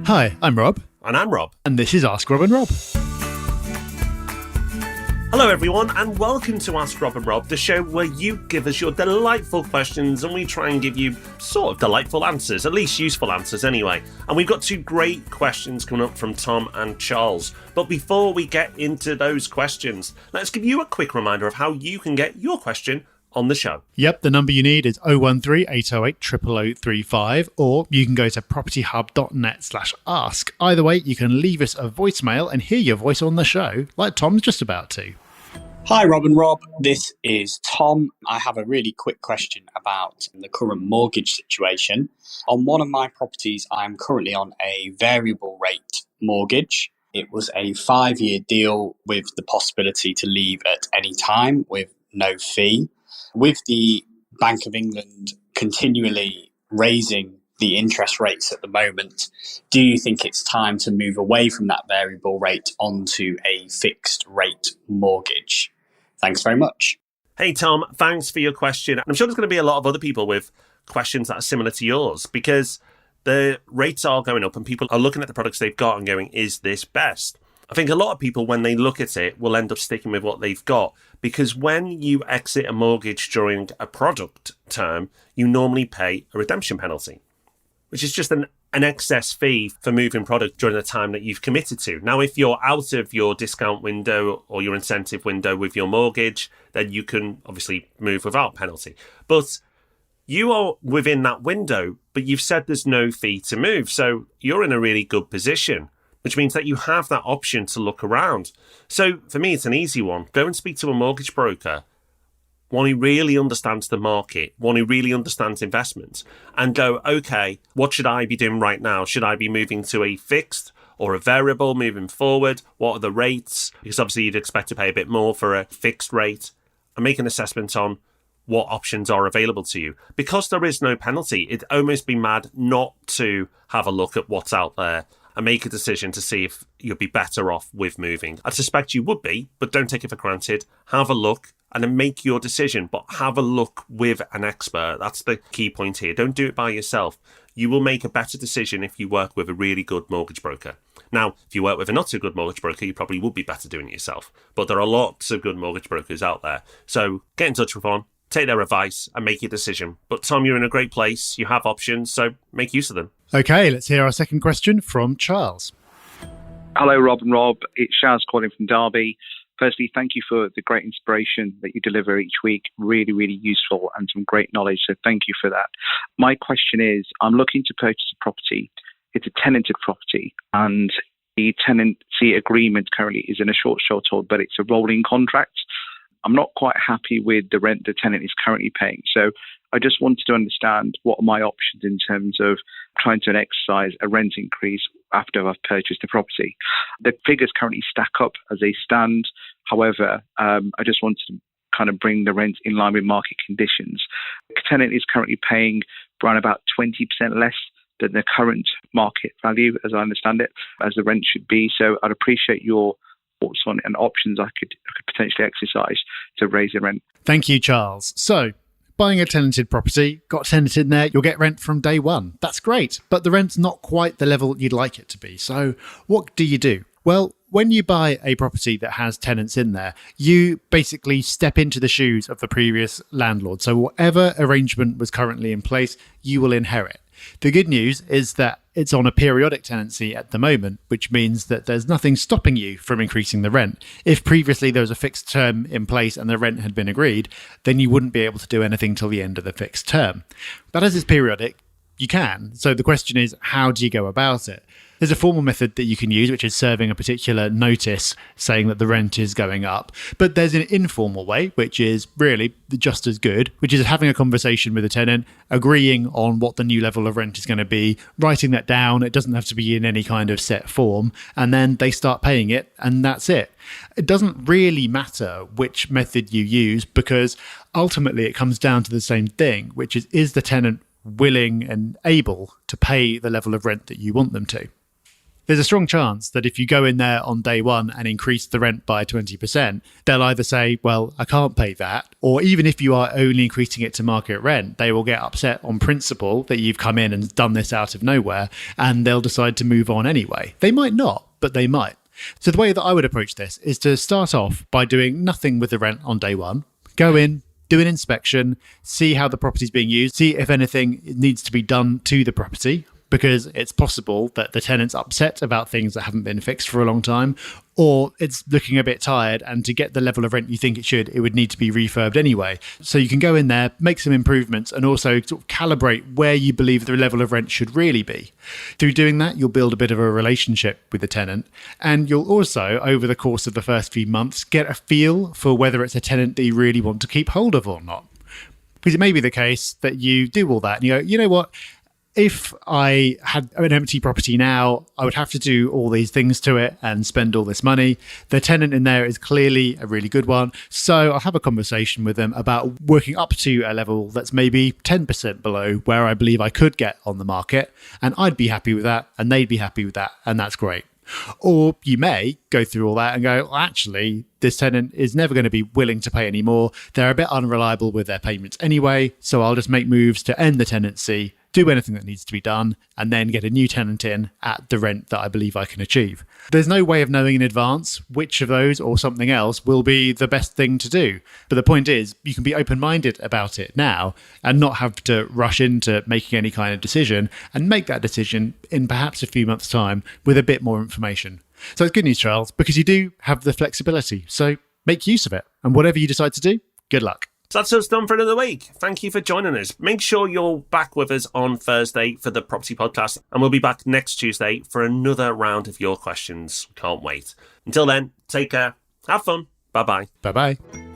Hi, I'm Rob. And I'm Rob. And this is Ask Rob and Rob. Hello everyone, and welcome to Ask Rob and Rob, the show where you give us your delightful questions and we try and give you sort of delightful answers, at least useful answers anyway. And we've got two great questions coming up from Tom and Charles. But before we get into those questions, let's give you a quick reminder of how you can get your question on the show. Yep, the number you need is 013 808 0035, or you can go to propertyhub.net/ask. Either way, you can leave us a voicemail and hear your voice on the show, like Tom's just about to. Hi, Rob and Rob. This is Tom. I have a really quick question about the current mortgage situation. On one of my properties, I'm currently on a variable rate mortgage. It was a 5-year deal with the possibility to leave at any time with no fee. With the Bank of England continually raising the interest rates at the moment, do you think it's time to move away from that variable rate onto a fixed rate mortgage? Thanks very much. Hey Tom, thanks for your question. I'm sure there's going to be a lot of other people with questions that are similar to yours, because the rates are going up and people are looking at the products they've got and going, is this best? I think a lot of people, when they look at it, will end up sticking with what they've got, because when you exit a mortgage during a product term, you normally pay a redemption penalty, which is just an excess fee for moving product during the time that you've committed to. Now, if you're out of your discount window or your incentive window with your mortgage, then you can obviously move without penalty. But you are within that window, but you've said there's no fee to move. So you're in a really good position, which means that you have that option to look around. So for me, it's an easy one. Go and speak to a mortgage broker, one who really understands the market, one who really understands investments, and go, okay, what should I be doing right now? Should I be moving to a fixed or a variable moving forward? What are the rates? Because obviously you'd expect to pay a bit more for a fixed rate, and make an assessment on what options are available to you. Because there is no penalty, it'd almost be mad not to have a look at what's out there and make a decision to see if you'd be better off with moving. I suspect you would be, but don't take it for granted. Have a look and then make your decision, but have a look with an expert. That's the key point here. Don't do it by yourself. You will make a better decision if you work with a really good mortgage broker. Now, if you work with a not so good mortgage broker, you probably would be better doing it yourself. But there are lots of good mortgage brokers out there. So get in touch with one, take their advice and make your decision. But Tom, you're in a great place. You have options, so make use of them. Okay, let's hear our second question from Charles. Hello, Rob and Rob. It's Shaz calling from Derby. Firstly, thank you for the great inspiration that you deliver each week. Really, really useful and some great knowledge. So thank you for that. My question is, I'm looking to purchase a property. It's a tenanted property, and the tenancy agreement currently is in a short hold, but it's a rolling contract. I'm not quite happy with the rent the tenant is currently paying. So I just wanted to understand what are my options in terms of trying to exercise a rent increase after I've purchased the property. The figures currently stack up as they stand. However, I just wanted to kind of bring the rent in line with market conditions. The tenant is currently paying around about 20% less than the current market value, as I understand it, as the rent should be. So I'd appreciate your thoughts on and options I could potentially exercise to raise the rent. Thank you, Charles. So, buying a tenanted property, got tenants in there, you'll get rent from day one. That's great, but the rent's not quite the level you'd like it to be. So what do you do? Well, when you buy a property that has tenants in there, you basically step into the shoes of the previous landlord. So whatever arrangement was currently in place, you will inherit. The good news is that it's on a periodic tenancy at the moment, which means that there's nothing stopping you from increasing the rent. If previously there was a fixed term in place and the rent had been agreed, then you wouldn't be able to do anything till the end of the fixed term. But as it's periodic, you can. So the question is, how do you go about it? There's a formal method that you can use, which is serving a particular notice saying that the rent is going up. But there's an informal way, which is really just as good, which is having a conversation with a tenant, agreeing on what the new level of rent is going to be, writing that down. It doesn't have to be in any kind of set form. And then they start paying it, and that's it. It doesn't really matter which method you use, because ultimately it comes down to the same thing, which is the tenant willing and able to pay the level of rent that you want them to? there's a strong chance that if you go in there on day one and increase the rent by 20%, they'll either say, well, I can't pay that. Or even if you are only increasing it to market rent, they will get upset on principle that you've come in and done this out of nowhere, and they'll decide to move on anyway. They might not, but they might. So the way that I would approach this is to start off by doing nothing with the rent on day one. Go in, do an inspection, see how the property's being used, see if anything needs to be done to the property, because it's possible that the tenant's upset about things that haven't been fixed for a long time, or it's looking a bit tired, and to get the level of rent you think it should, it would need to be refurbed anyway. So you can go in there, make some improvements, and also sort of calibrate where you believe the level of rent should really be. Through doing that, you'll build a bit of a relationship with the tenant, and you'll also, over the course of the first few months, get a feel for whether it's a tenant that you really want to keep hold of or not. Because it may be the case that you do all that and you go, you know what? If I had an empty property now, I would have to do all these things to it and spend all this money. The tenant in there is clearly a really good one. So I'll have a conversation with them about working up to a level that's maybe 10% below where I believe I could get on the market. And I'd be happy with that, and they'd be happy with that. And that's great. Or you may go through all that and go, well, actually, this tenant is never going to be willing to pay any more. They're a bit unreliable with their payments anyway. So I'll just make moves to end the tenancy, do anything that needs to be done, and then get a new tenant in at the rent that I believe I can achieve. There's no way of knowing in advance which of those or something else will be the best thing to do. But the point is, you can be open-minded about it now and not have to rush into making any kind of decision, and make that decision in perhaps a few months' time with a bit more information. So it's good news, Charles, because you do have the flexibility. So make use of it. And whatever you decide to do, good luck. So that's us done for another week. Thank you for joining us. Make sure you're back with us on Thursday for the Property Podcast, and we'll be back next Tuesday for another round of your questions. Can't wait. Until then, take care. Have fun. Bye-bye. Bye-bye.